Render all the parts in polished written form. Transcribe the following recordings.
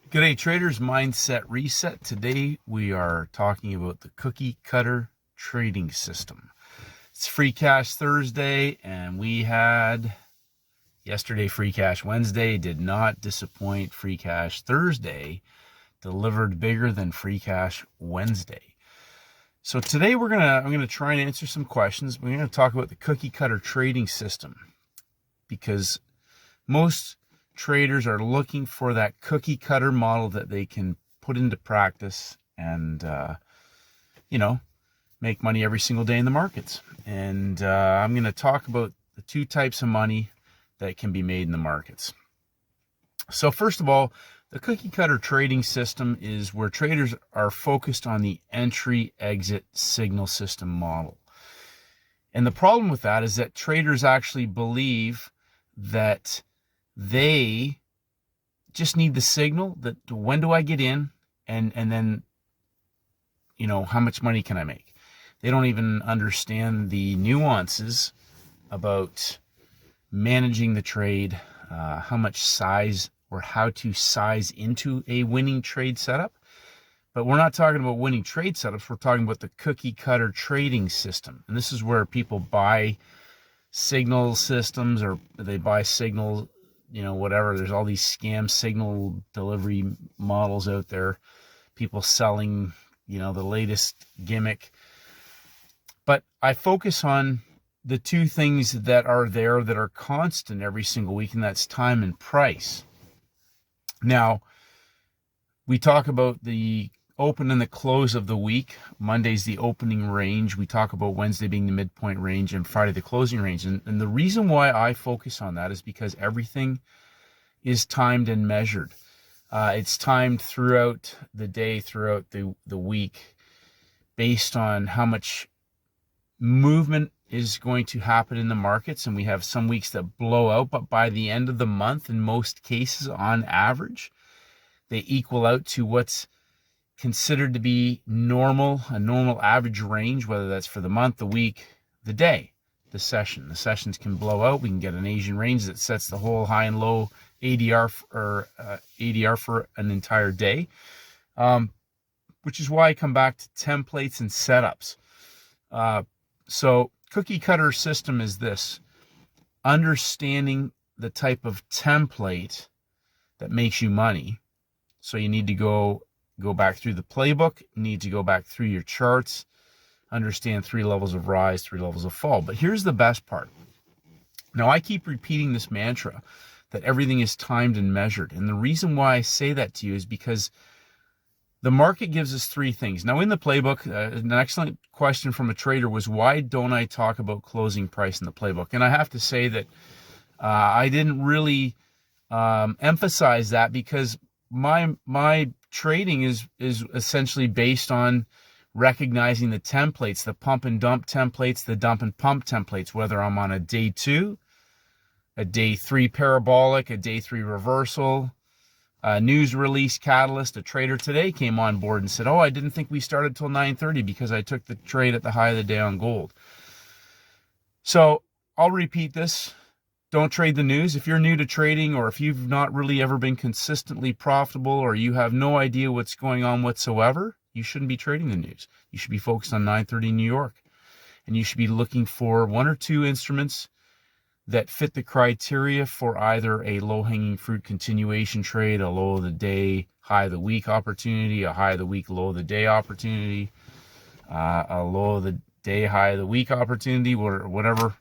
G'day traders, mindset reset. Today we are talking about the cookie cutter trading system. It's Free Cash Thursday and we had yesterday Free Cash Wednesday. Did not disappoint. Free Cash Thursday delivered bigger than Free Cash Wednesday. So today I'm gonna try and answer some questions. We're gonna talk about the cookie cutter trading system because most traders are looking for that cookie cutter model that they can put into practice and, make money every single day in the markets. And I'm going to talk about the two types of money that can be made in the markets. So first of all, the cookie cutter trading system is where traders are focused on the entry exit signal system model. And the problem with that is that traders actually believe that they just need the signal that when do I get in and then, how much money can I make? They don't even understand the nuances about managing the trade, how much size or how to size into a winning trade setup. But we're not talking about winning trade setups. We're talking about the cookie cutter trading system. And this is where people buy signal systems or they buy signals, whatever. There's all these scam signal delivery models out there, people selling, the latest gimmick. But I focus on the two things that are there that are constant every single week, and that's time and price. Now, we talk about the open and the close of the week. Monday's the opening range. We talk about Wednesday being the midpoint range and Friday the closing range. And the reason why I focus on that is because everything is timed and measured. It's timed throughout the day, throughout the week, based on how much movement is going to happen in the markets. And we have some weeks that blow out, but by the end of the month, in most cases, on average, they equal out to what's considered to be a normal average range, whether that's for the month, the week, the day, the session. The sessions can blow out. We can get an Asian range that sets the whole high and low ADR for an entire day, which is why I come back to templates and setups. So cookie cutter system is this: understanding the type of template that makes you money. So you need to go back through the playbook, you need to go back through your charts, understand 3 levels of rise, 3 levels of fall. But here's the best part. Now, I keep repeating this mantra that everything is timed and measured. And the reason why I say that to you is because the market gives us 3 things. Now, in the playbook, an excellent question from a trader was, why don't I talk about closing price in the playbook? And I have to say that I didn't really emphasize that because my trading is essentially based on recognizing the templates, the pump and dump templates, the dump and pump templates, whether I'm on a day 2, a day 3 parabolic, a day 3 reversal, a news release catalyst. A trader today came on board and said, I didn't think we started till 9:30 because I took the trade at the high of the day on gold. So I'll repeat this. Don't trade the news. If you're new to trading, or if you've not really ever been consistently profitable, or you have no idea what's going on whatsoever, you shouldn't be trading the news. You should be focused on 9:30 New York. And you should be looking for 1 or 2 instruments that fit the criteria for either a low-hanging fruit continuation trade, a low of the day, high of the week opportunity, a high of the week, low of the day opportunity, a low of the day, high of the week opportunity, or whatever.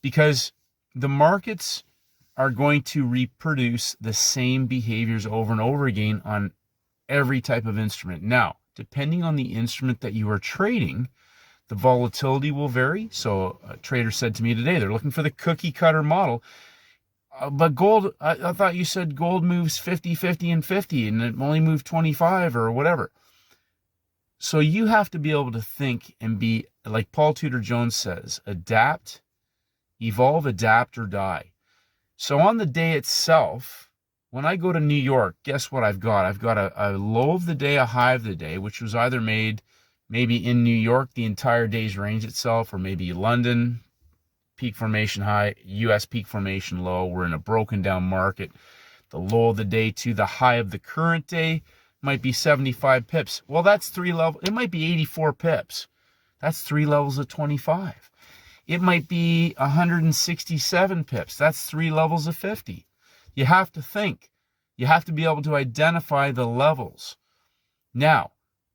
Because the markets are going to reproduce the same behaviors over and over again on every type of instrument. Now, depending on the instrument that you are trading, the volatility will vary. So a trader said to me today, they're looking for the cookie cutter model. But gold, I thought you said gold moves 50, 50, and 50, and it only moved 25 or whatever. So you have to be able to think and be, like Paul Tudor Jones says, adapt, evolve, adapt, or die. So on the day itself, when I go to New York, guess what I've got? I've got a low of the day, a high of the day, which was either made maybe in New York, the entire day's range itself, or maybe London, peak formation high, US peak formation low. We're in a broken down market. The low of the day to the high of the current day might be 75 pips. Well, that's 3 levels. It might be 84 pips. That's 3 levels of 25. It might be 167 pips. That's 3 levels of 50. You have to think. You have to be able to identify the levels. Now,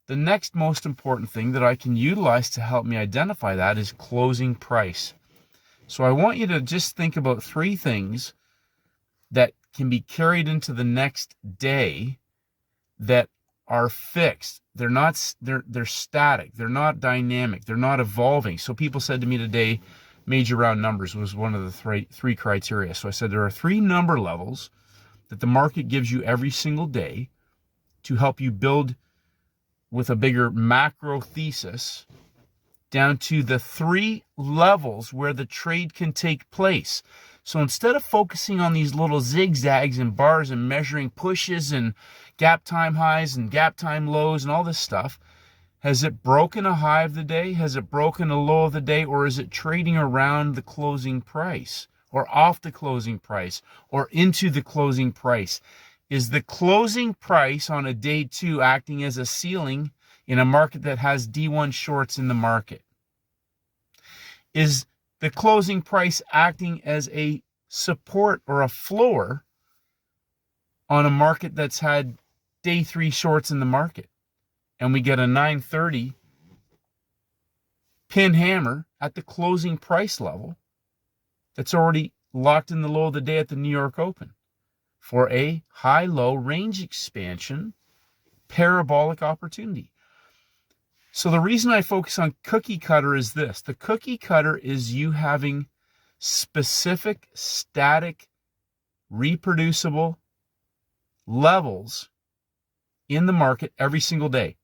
the next most important thing that I can utilize to help me identify that is closing price. So I want you to just think about 3 things that can be carried into the next day that are fixed. They're not, they're static. They're not dynamic. They're not evolving. So people said to me today, major round numbers was one of the three criteria. So I said there are 3 number levels that the market gives you every single day to help you build with a bigger macro thesis down to the 3 levels where the trade can take place. So instead of focusing on these little zigzags and bars and measuring pushes and gap time highs and gap time lows and all this stuff, has it broken a high of the day? Has it broken a low of the day? Or is it trading around the closing price or off the closing price or into the closing price? Is the closing price on a day 2 acting as a ceiling in a market that has D1 shorts in the market? Is the closing price acting as a support or a floor on a market that's had day 3 shorts in the market? And we get a 930 pin hammer at the closing price level that's already locked in the low of the day at the New York Open for a high-low range expansion parabolic opportunity. So the reason I focus on cookie cutter is this. The cookie cutter is you having specific, static, reproducible levels in the market every single day.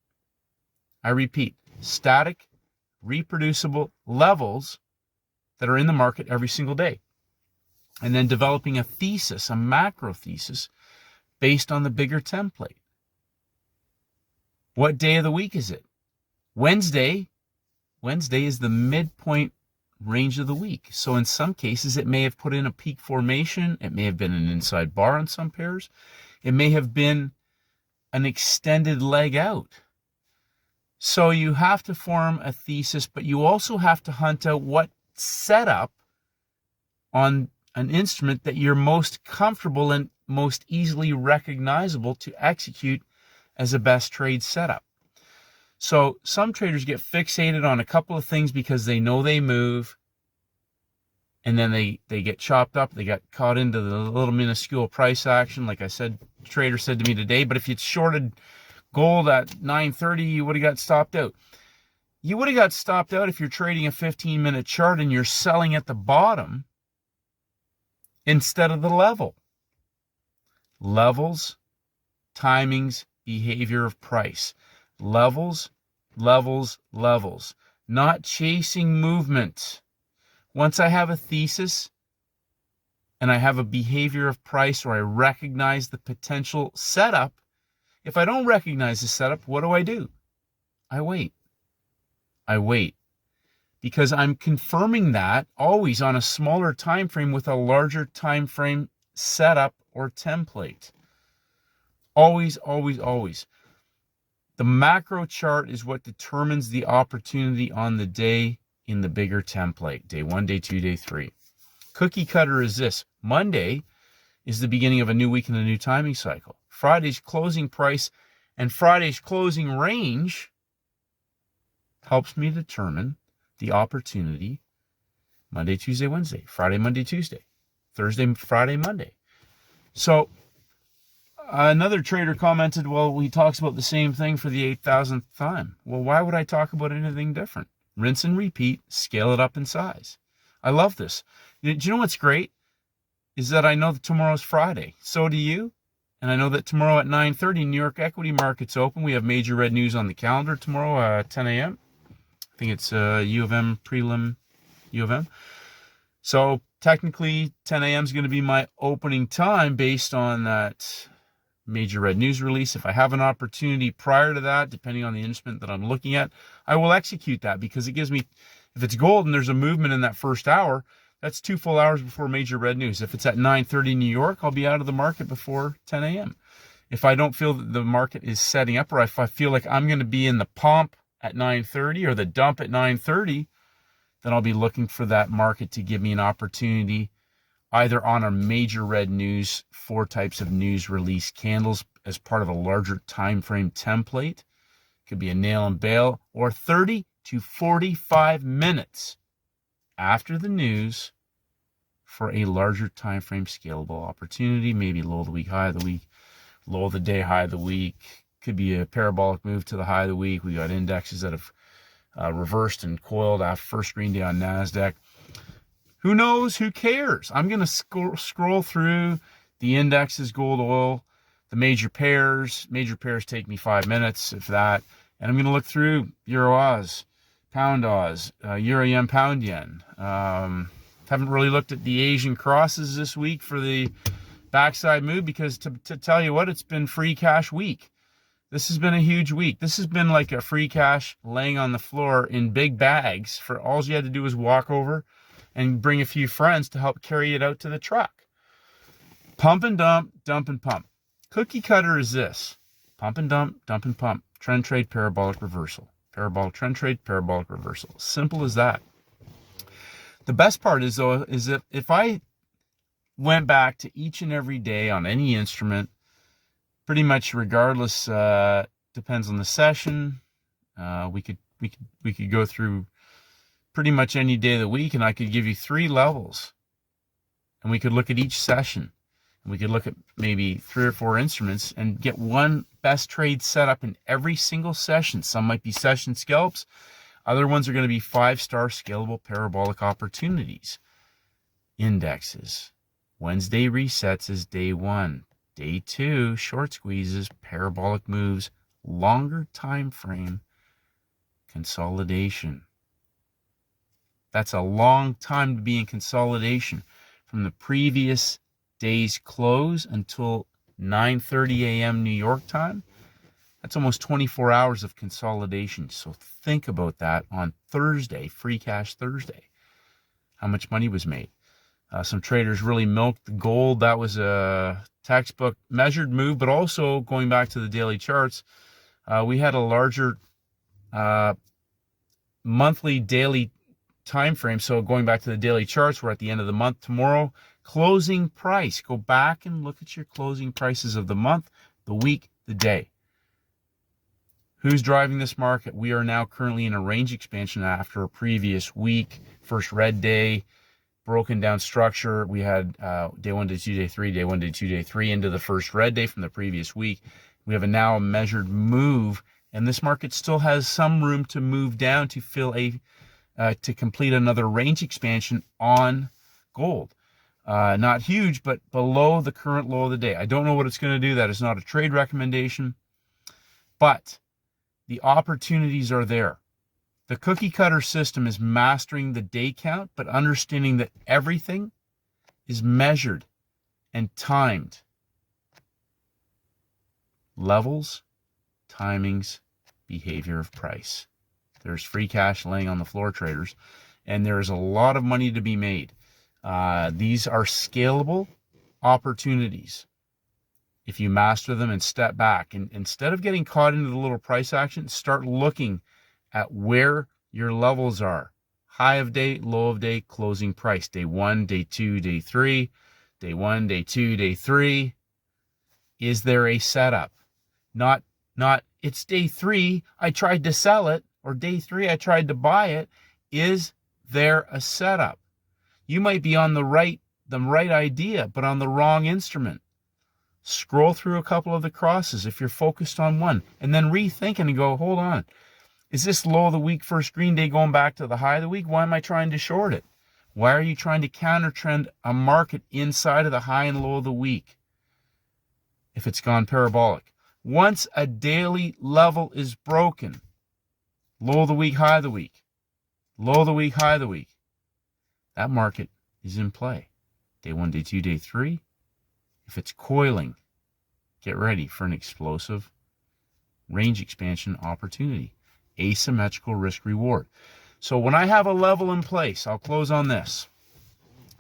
I repeat, static, reproducible levels that are in the market every single day. And then developing a thesis, a macro thesis, based on the bigger template. What day of the week is it? Wednesday. Wednesday is the midpoint range of the week. So in some cases, it may have put in a peak formation. It may have been an inside bar on some pairs. It may have been an extended leg out. So you have to form a thesis, but you also have to hunt out what setup on an instrument that you're most comfortable and most easily recognizable to execute as a best trade setup. So some traders get fixated on a couple of things because they know they move, and then they get chopped up. They got caught into the little minuscule price action. Like I said, the trader said to me today, but if you'd shorted gold at 930, you would have got stopped out. You would have got stopped out if you're trading a 15-minute chart and you're selling at the bottom instead of the level. Levels, timings, behavior of price. Levels, levels, levels. Not chasing movement. Once I have a thesis and I have a behavior of price, or I recognize the potential setup, if I don't recognize the setup, what do? I wait. I wait. Because I'm confirming that always on a smaller time frame with a larger time frame setup or template. Always, always, always. The macro chart is what determines the opportunity on the day in the bigger template. Day 1, day 2, day 3. Cookie cutter is this. Monday is the beginning of a new week in a new timing cycle. Friday's closing price and Friday's closing range helps me determine the opportunity Monday, Tuesday, Wednesday, Friday, Monday, Tuesday, Thursday, Friday, Monday. So another trader commented, well, he talks about the same thing for the 8,000th time. Well, why would I talk about anything different? Rinse and repeat, scale it up in size. I love this. Do you know what's great? Is that I know that tomorrow's Friday. So do you. And I know that tomorrow at 9:30, New York equity markets open. We have major red news on the calendar tomorrow at 10 a.m. I think it's U of M prelim, U of M. So technically 10 a.m. is going to be my opening time based on that major red news release. If I have an opportunity prior to that, depending on the instrument that I'm looking at, I will execute that, because it gives me, if it's gold and there's a movement in that first hour, That's 2 full hours before major red news. If it's at 9:30 New York, I'll be out of the market before 10 a.m. If I don't feel that the market is setting up, or if I feel like I'm going to be in the pump at 9:30 or the dump at 9:30, then I'll be looking for that market to give me an opportunity either on a major red news, 4 types of news release candles as part of a larger time frame template. Could be a nail and bail, or 30 to 45 minutes after the news for a larger time frame scalable opportunity, maybe low of the week, high of the week, low of the day, high of the week. Could be a parabolic move to the high of the week. We got indexes that have reversed and coiled after first green day on NASDAQ. Who knows? Who cares? I'm going to scroll through the indexes, gold, oil, the major pairs. Major pairs take me 5 minutes, if that. And I'm going to look through Euro Oz, Pound Oz, Euro Yen, Pound Yen. Haven't really looked at the Asian crosses this week for the backside move because to tell you what, it's been free cash week. This has been a huge week. This has been like a free cash laying on the floor in big bags for all you had to do was walk over and bring a few friends to help carry it out to the truck. Pump and dump, dump and pump. Cookie cutter is this. Pump and dump, dump and pump. Trend trade, parabolic reversal. Parabolic trend trade, parabolic reversal. Simple as that. The best part is, though, is that if I went back to each and every day on any instrument, pretty much regardless, depends on the session. We could go through pretty much any day of the week, and I could give you 3 levels, and we could look at each session, and we could look at maybe 3 or 4 instruments and get one best trade set up in every single session. Some might be session scalps. Other ones are going to be 5-star scalable parabolic opportunities. Indexes. Wednesday resets is day 1. Day 2, short squeezes, parabolic moves, longer time frame, consolidation. That's a long time to be in consolidation. From the previous day's close until 9:30 a.m. New York time, that's almost 24 hours of consolidation. So think about that on Thursday, free cash Thursday. How much money was made? Some traders really milked the gold. That was a textbook measured move, but also going back to the daily charts, we had a larger monthly, daily time frame. So going back to the daily charts, we're at the end of the month tomorrow. Closing price. Go back and look at your closing prices of the month, the week, the day. Who's driving this market? We are now currently in a range expansion after a previous week. First red day, broken down structure. We had day 1, day 2, day 3, day 1, day 2, day 3 into the first red day from the previous week. We have now a measured move, and this market still has some room to move down to fill to complete another range expansion on gold. Not huge, but below the current low of the day. I don't know what it's going to do. That is not a trade recommendation, but the opportunities are there. The cookie cutter system is mastering the day count, but understanding that everything is measured and timed. Levels, timings, behavior of price. There's free cash laying on the floor, traders, and there is a lot of money to be made. These are scalable opportunities if you master them and step back. And instead of getting caught into the little price action, start looking at where your levels are. High of day, low of day, closing price. Day 1, day 2, day 3. Day 1, day 2, day 3. Is there a setup? Not it's day 3, I tried to sell it, or day 3, I tried to buy it. Is there a setup? You might be on the right idea, but on the wrong instrument. Scroll through a couple of the crosses if you're focused on one, and then rethink and go, hold on. Is this low of the week, first green day, going back to the high of the week? Why am I trying to short it? Why are you trying to counter trend a market inside of the high and low of the week if it's gone parabolic? Once a daily level is broken, low of the week, high of the week, low of the week, high of the week, that market is in play. Day 1, day 2, day 3. If it's coiling, get ready for an explosive range expansion opportunity. Asymmetrical risk reward. So when I have a level in place, I'll close on this.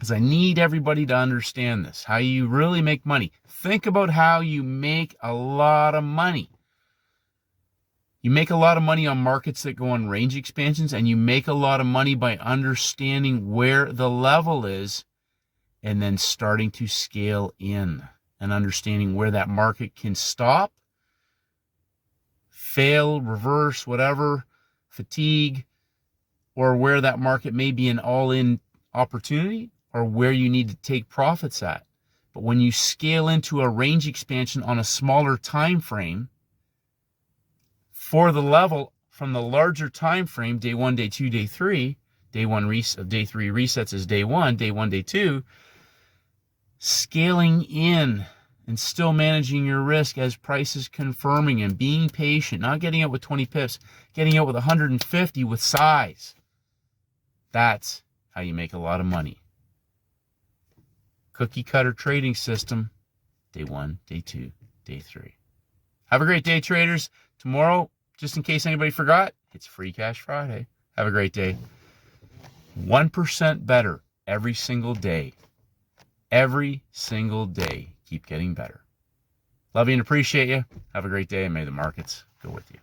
because I need everybody to understand this, how you really make money. Think about how you make a lot of money. You make a lot of money on markets that go on range expansions, and you make a lot of money by understanding where the level is and then starting to scale in and understanding where that market can stop, fail, reverse, whatever, fatigue, or where that market may be an all-in opportunity or where you need to take profits at. But when you scale into a range expansion on a smaller time frame, for the level from the larger time frame, day 1, day 2, day 3, day 3 resets is day 1, day 2, scaling in and still managing your risk as price is confirming and being patient, not getting out with 20 pips, getting out with 150 with size. That's how you make a lot of money. Cookie cutter trading system, day 1, day 2, day 3. Have a great day, traders. Tomorrow, just in case anybody forgot, it's Free Cash Friday. Have a great day. 1% better every single day. Every single day. Keep getting better. Love you and appreciate you. Have a great day, and may the markets go with you.